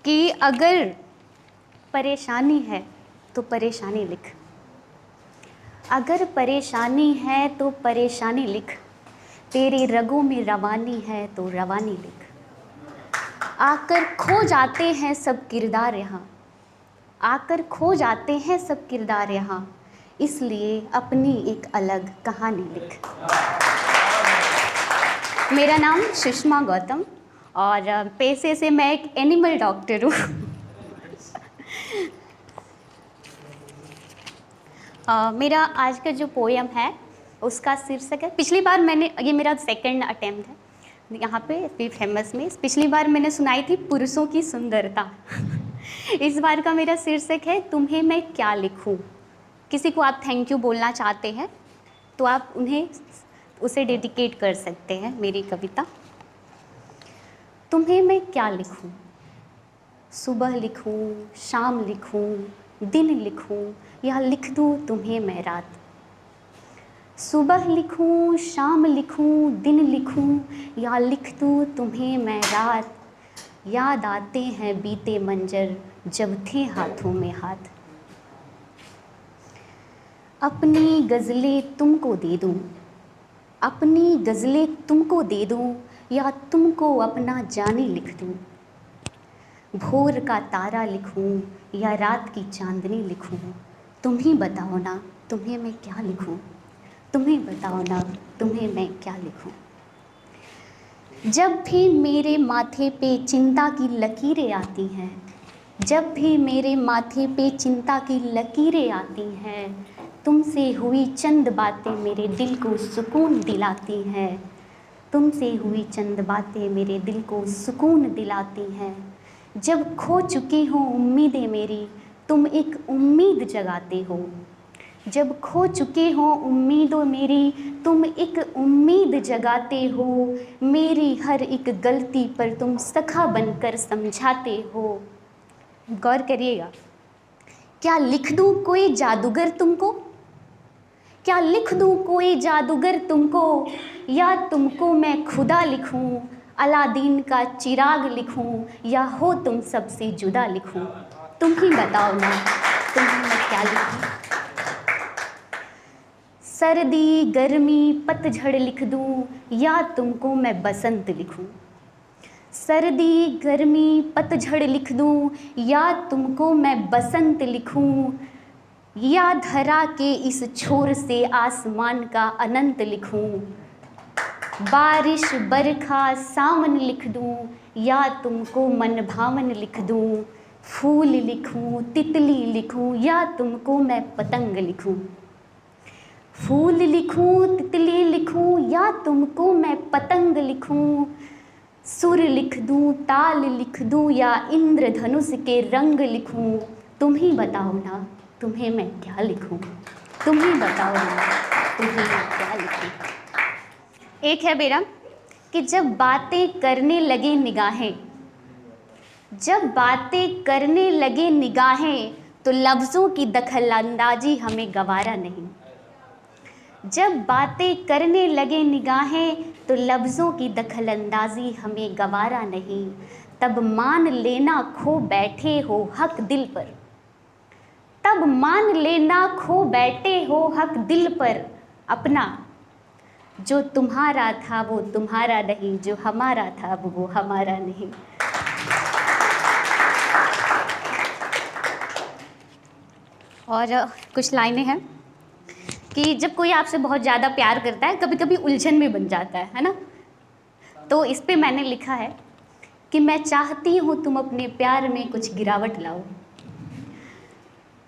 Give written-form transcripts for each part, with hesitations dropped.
कि अगर परेशानी है तो परेशानी लिख, अगर परेशानी है तो परेशानी लिख, तेरी रगों में रवानी है तो रवानी लिख। आकर खो जाते हैं सब किरदार यहाँ, आकर खो जाते हैं सब किरदार यहाँ, इसलिए अपनी एक अलग कहानी लिख। मेरा नाम सुषमा गौतम और पेशे से मैं एक एनिमल डॉक्टर हूँ। मेरा आज का जो पोयम है उसका शीर्षक है, पिछली बार मैंने, ये मेरा सेकंड अटेम्प्ट है यहाँ पे फेमस में। पिछली बार मैंने सुनाई थी पुरुषों की सुंदरता। इस बार का मेरा शीर्षक है तुम्हें मैं क्या लिखूं। किसी को आप थैंक यू बोलना चाहते हैं तो आप उन्हें उसे डेडिकेट कर सकते हैं मेरी कविता। तुम्हें मैं क्या लिखूं, सुबह लिखूं, शाम लिखूं, दिन लिखूं या लिख दूं तुम्हें मैं रात। सुबह लिखूं, शाम लिखूं, दिन लिखूं या लिख दूं तुम्हें मैं रात। याद आते हैं बीते मंजर जब थे हाथों में हाथ। अपनी गज़लें तुमको दे दूं, अपनी गज़लें तुमको दे दूं या तुमको अपना जानी लिख दूं। भोर का तारा लिखूं या रात की चांदनी लिखूं, तुम ही बताओ ना तुम्हें मैं क्या लिखूं। तुम्हें बताओ ना तुम्हें मैं क्या लिखूं। जब भी मेरे माथे पे चिंता की लकीरें आती हैं, जब भी मेरे माथे पे चिंता की लकीरें आती हैं, तुमसे हुई चंद बातें मेरे दिल को सुकून दिलाती हैं। तुमसे हुई चंद बातें मेरे दिल को सुकून दिलाती हैं। जब खो चुकी हो उम्मीदें मेरी, तुम एक उम्मीद जगाते हो। जब खो चुके हो उम्मीदों मेरी, तुम एक उम्मीद जगाते हो। मेरी हर एक गलती पर तुम सखा बनकर समझाते हो। गौर करिएगा, क्या लिख दूँ कोई जादूगर तुमको, क्या लिख दूँ कोई जादूगर तुमको, या तुमको मैं खुदा लिखूँ, अलादीन का चिराग लिखूँ, या हो तुम सबसे जुदा लिखूँ। तुम ही बताओ ना तुम्हें मैं क्या लिखूँ। सर्दी गर्मी पतझड़ लिख दूँ या तुमको मैं बसंत लिखूँ। सर्दी गर्मी पतझड़ लिख दूँ या तुमको मैं बसंत लिखूँ, या धरा के इस छोर से आसमान का अनंत लिखूं। बारिश बरखा सावन लिख दूं या तुमको मन भावन लिख दूं। फूल लिखूं तितली लिखूं या तुमको मैं पतंग लिखूं। फूल लिखूं तितली लिखूं या तुमको मैं पतंग लिखूं। सुर लिख दूं ताल लिख दूं या इंद्रधनुष के रंग लिखूं। तुम ही बताओ ना तुम्हें मैं क्या लिखूं। तुम ही बताओ ना तुम्हें मैं क्या लिखूं। एक है मेरा कि जब बातें करने लगे निगाहें, जब बातें करने लगे निगाहें, तो लफ्ज़ों की दखलंदाजी हमें गवारा नहीं। जब बातें करने लगे निगाहें, तो लफ्ज़ों की दखलंदाजी हमें गवारा नहीं। तब मान लेना खो बैठे हो हक दिल पर, तब मान लेना खो बैठे हो हक दिल पर अपना। जो तुम्हारा था वो तुम्हारा नहीं, जो हमारा था वो हमारा नहीं। और कुछ लाइनें हैं कि जब कोई आपसे बहुत ज़्यादा प्यार करता है, कभी कभी उलझन में बन जाता है ना। तो इस पे मैंने लिखा है कि मैं चाहती हूँ तुम अपने प्यार में कुछ गिरावट लाओ।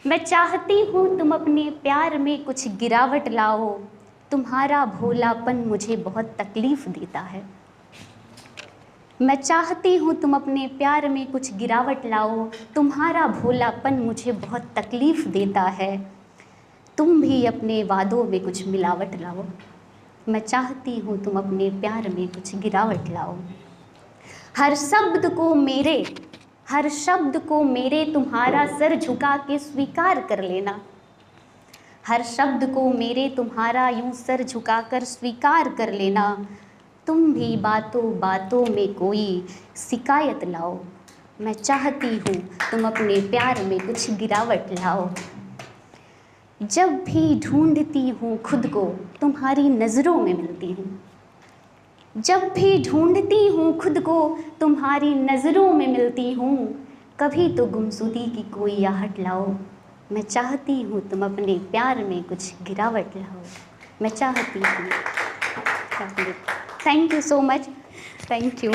मैं चाहती हूँ तुम अपने प्यार में कुछ गिरावट लाओ। तुम्हारा भोलापन मुझे बहुत तकलीफ़ देता है। मैं चाहती हूँ तुम अपने प्यार में कुछ गिरावट लाओ। तुम्हारा भोलापन मुझे बहुत तकलीफ़ देता है। तुम भी अपने वादों में कुछ मिलावट लाओ। मैं चाहती हूँ तुम अपने प्यार में कुछ गिरावट लाओ। हर शब्द को मेरे, हर शब्द को मेरे तुम्हारा सर झुका के स्वीकार कर लेना। हर शब्द को मेरे तुम्हारा यूं सर झुका कर स्वीकार कर लेना। तुम भी बातों बातों में कोई शिकायत लाओ। मैं चाहती हूँ तुम अपने प्यार में कुछ गिरावट लाओ। जब भी ढूंढती हूँ खुद को तुम्हारी नज़रों में मिलती हूँ। जब भी ढूंढती हूँ खुद को तुम्हारी नज़रों में मिलती हूँ। कभी तो गुमसुदी की कोई आहट लाओ। मैं चाहती हूँ तुम अपने प्यार में कुछ गिरावट लाओ। मैं चाहती हूँ। Thank you so much. Thank you.